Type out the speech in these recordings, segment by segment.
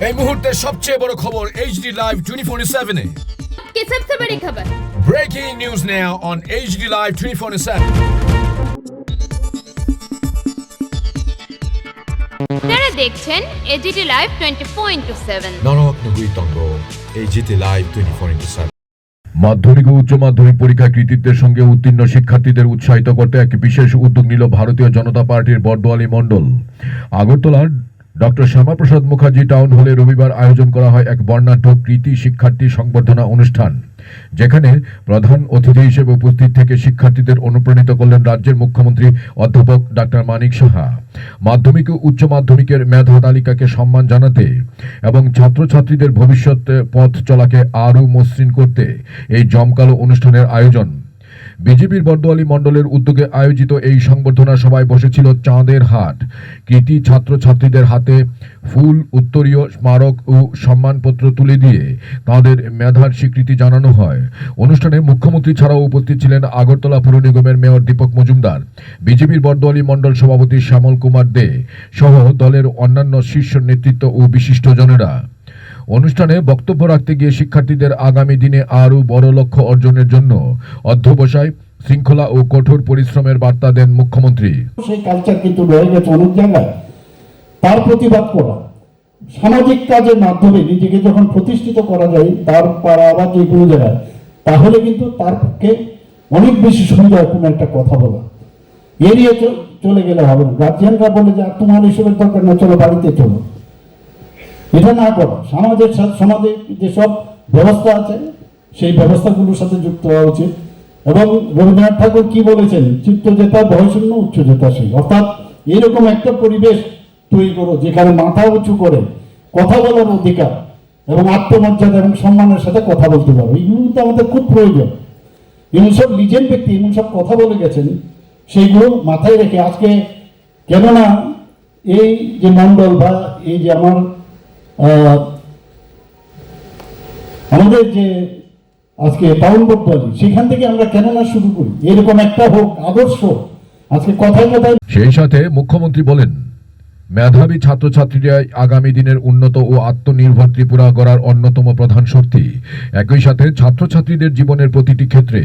এই মুহূর্তের সবচেয়ে বড় খবর HD Live 24/7 এ। की सबसे बड़ी खबर। Breaking news now on HD Live 24/7। আপনারা দেখছেন এজিটি লাইভ 24/7। নরক-নগরীতঙ্গ HD Live 24/7। মাধ্যমিক ও উচ্চ মাধ্যমিক পরীক্ষায় কৃতিত্বের সঙ্গে উত্তীর্ণ শিক্ষার্থীদের উৎসাহিত করতে এক বিশেষ উদ্যোগ নিল ভারতীয় জনতা পার্টির বরদোয়ালি মণ্ডল। আগরতলার ডক্টর শ্যামাপ্রসাদ মুখার্জি টাউন হলে রবিবার আয়োজন করা হয় এক বর্ণাঢ্য কৃতি শিক্ষার্থী সংবর্ধনা অনুষ্ঠান, যেখানে প্রধান অতিথি হিসেবে উপস্থিত থেকে শিক্ষার্থীদের অনুপ্রাণিত করলেন রাজ্যের মুখ্যমন্ত্রী অধ্যাপক ডাক্তার মানিক সাহা। মাধ্যমিক ও উচ্চ মাধ্যমিকের মেধা তালিকাকে সম্মান জানাতে এবং ছাত্রছাত্রীদের ভবিষ্যৎ পথ চলাকে আরও মসৃণ করতে এই জমকালো অনুষ্ঠানের আয়োজন। বিজেপির বরদোয়ালি মণ্ডলের উদ্যোগে আয়োজিত এই সংবর্ধনা সভায় বসেছিল চাঁদের হাট। কৃতি ছাত্রছাত্রীদের হাতে ফুল, উত্তরীয়, স্মারক ও সম্মানপত্র তুলে দিয়ে তাঁদের মেধার স্বীকৃতি জানানো হয়। অনুষ্ঠানে মুখ্যমন্ত্রী ছাড়াও উপস্থিত ছিলেন আগরতলা পুর নিগমের মেয়র দীপক মজুমদার, বিজেপির বরদোয়ালি মণ্ডল সভাপতি শ্যামল কুমার দে সহ দলের অন্যান্য শীর্ষ নেতৃত্ব ও বিশিষ্টজনেরা। অনুষ্ঠানে বক্তব্য রাখতে গিয়ে শিক্ষার্থীদের আগামী দিনে আরও বড় লক্ষ্য অর্জনের জন্য অধ্যবসায়, শৃঙ্খলা ও কঠোর পরিশ্রমের বার্তা দেন মুখ্যমন্ত্রী। সেই কালচার কিন্তু রয়ে গেছে অনেক জায়গায়, তার প্রতিবাদ করা, সামাজিক কাজের মাধ্যমে নিজেকে যখন প্রতিষ্ঠিত করা যায় তার পাড়া বা যে কোনো জায়গায়, তাহলে কিন্তু তার পক্ষে অনেক বেশি সুবিধা কোনো একটা কথা বলা। এড়িয়ে চলে গেলে হবে না। গার্জিয়ানরা বলে যে তোমার এসবের দরকার না, চলো বাড়িতে চলো, এটা না করা। সমাজে যেসব ব্যবস্থা আছে সেই ব্যবস্থাগুলোর সাথে যুক্ত হওয়া উচিত। এবং রবীন্দ্রনাথ ঠাকুর কি বলেছেন, চিত্ত জেতা ভয়শূন্য, উচ্চ জেতাশীল। অর্থাৎ এরকম একটা পরিবেশ তৈরি করো যেখানে মাথা উঁচু করে কথা বলার অধিকার এবং আত্মমর্যাদা এবং সম্মানের সাথে কথা বলতে পারো। এইগুলো কিন্তু আমাদের খুব প্রয়োজন। এমন সব লিজেন্ড ব্যক্তি এমন সব কথা বলে গেছেন, সেইগুলো মাথায় রেখে আজকে, কেননা এই যে মণ্ডল বা এই যে আমাদের যে আজকে টাউন বরদোয়ালি, সেখান থেকে আমরা কেন না শুরু করি, এরকম একটা হোক আদর্শ। আজকে কথায় কথায় সেই সাথে মুখ্যমন্ত্রী বলেন, মেধাবী ছাত্রছাত্রীরাই আগামী দিনের উন্নত ও আত্মনির্ভর ত্রিপুরা গড়ার অন্যতম প্রধান শক্তি। একই সাথে ছাত্রছাত্রীদের জীবনের প্রতিটি ক্ষেত্রে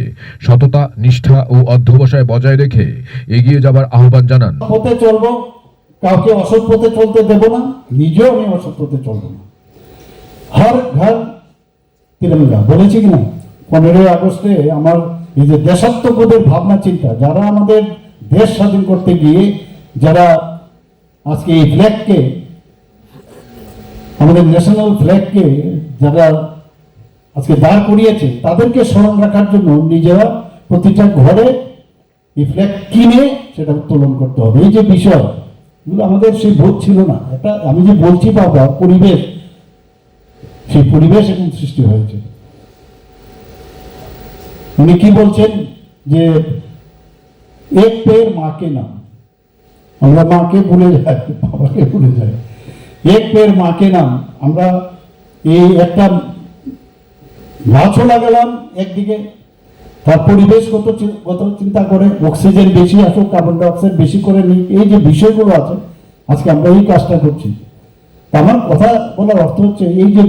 সততা, নিষ্ঠা ও অধ্যবসায় বজায় রেখে এগিয়ে যাবার আহ্বান জানান। পথে চলবো, কাউকে অসৎ পথে চলতে দেব না, নিজেও আমি অসৎ পথে চলবো না। হর ঘর তিরঙ্গা বলেছি কিনা 15ই আগস্টে আমার এই যে দেশাত্মবোধের ভাবনা চিন্তা, যারা আমাদের দেশ স্বাধীন করতে গিয়ে যারা আজকে এই ফ্ল্যাগকে, আমাদের ন্যাশনাল ফ্ল্যাগকে যারা আজকে দাঁড় করিয়েছে, তাদেরকে স্মরণ রাখার জন্য নিজেরা প্রতিটা ঘরে এই ফ্ল্যাগ কিনে সেটা উত্তোলন করতে হবে। এই যে বিষয় এগুলো আমাদের সেই বোধ ছিল না। একটা আমি যে বলছি বাবা, পরিবেশ, সেই পরিবেশ এখন সৃষ্টি হয়েছে। উনি কি বলছেন যে এক পের মাকে নাম, আমরা মাকে ভুলে যাই, বাবাকে ভুলে যাই। এক পের মাকে নাম, আমরা এই একটা গাছও লাগালাম একদিকে, তার পরিবেশগত চিন্তা করে অক্সিজেন বেশি আসুক, কার্বন ডাইঅক্সাইড বেশি করে নিই, এই যে বিষয়গুলো আছে, আজকে আমরা এই কাজটা করছি। আমার কথা বলার অর্থ হচ্ছে এই যে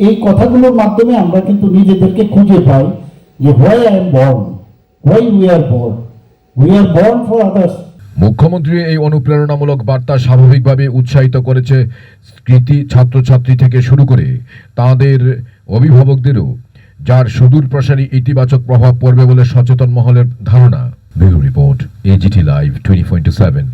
এই কথাগুলোর মাধ্যমে আমরা কিন্তু নিজেদেরকে খুঁজে পাই যে why I am born, why we are born for others. মুখ্যমন্ত্রী এই অনুপ্রেরণামূলক বার্তা স্বাভাবিকভাবে উৎসাহিত করেছে কৃতি ছাত্রছাত্রী থেকে শুরু করে তাঁদের অভিভাবকদেরও, যার সুদূর প্রসারী ইতিবাচক প্রভাব পড়বে বলে সচেতন মহলের ধারণা। Bureau report, AGT live 24/7।